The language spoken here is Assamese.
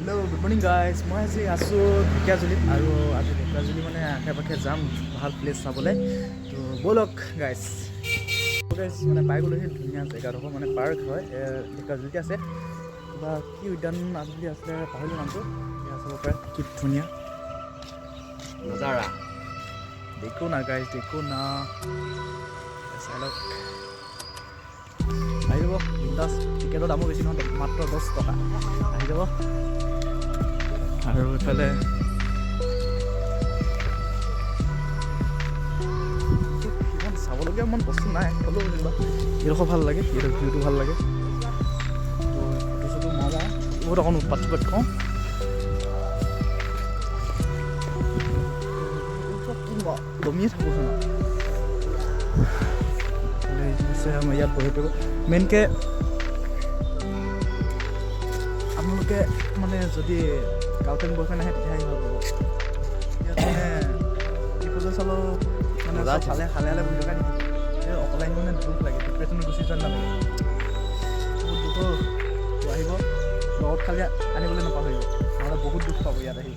হেল্ল' গুড মৰ্ণিং গাইজ মই আজি আছোঁ ঢেকীয়াজুলিত আৰু আজি ঢেকীয়াজুলি মানে আশে পাশে যাম ভাল প্লেচ চাবলৈ তো ব'লক গাইজ গাইজ মানে পাই গ'লোঁ সেই ধুনীয়া জেগাডোখৰ মানে পাৰ্ক হয় ঢেকীয়াজুলিতে আছে কিবা কি উদ্যান বুলি আছিলে পাহৰিলোঁ নামটো এয়া চাব পাৰে কি ধুনীয়া নজাৰা দেখো না গাইজ দেখো না চাই লওক আহি যাব বিন্দাছ টিকেটৰ দামো বেছি নহয় মাত্ৰ 10 টকা আহি যাব আৰু এইফালে ইমান চাবলগীয়া ইমান বস্তু নাই হ'লেও যেনিবা এইডোখৰ ভাল লাগে এইটো ভিউটো ভাল লাগে তো ফটো চটো মাৰো বহুত অকণ উৎপাত চুপাত কওঁ দমিয়ে থাকোঁ আমাৰ ইয়াত বহি পাৰিব মেইনকৈ আপোনালোকে মানে যদি গাৰ্লফ্ৰেণ্ড বয়ফ্ৰেণ্ড আহে তেতিয়া আহি ভাল পাব ইয়াত মানে ইফালে চালেও মানে খালে খালে খালে বহি থকা নেকি এই অকলে আহি মানে দুখ লাগে ডিপ্ৰেশ্যনত গুচি যোৱা নালাগে বহুত দুখ আহিব লগত খালি আনিবলৈ নাপাহৰিব নহ'লে বহুত দুখ পাব ইয়াত আহি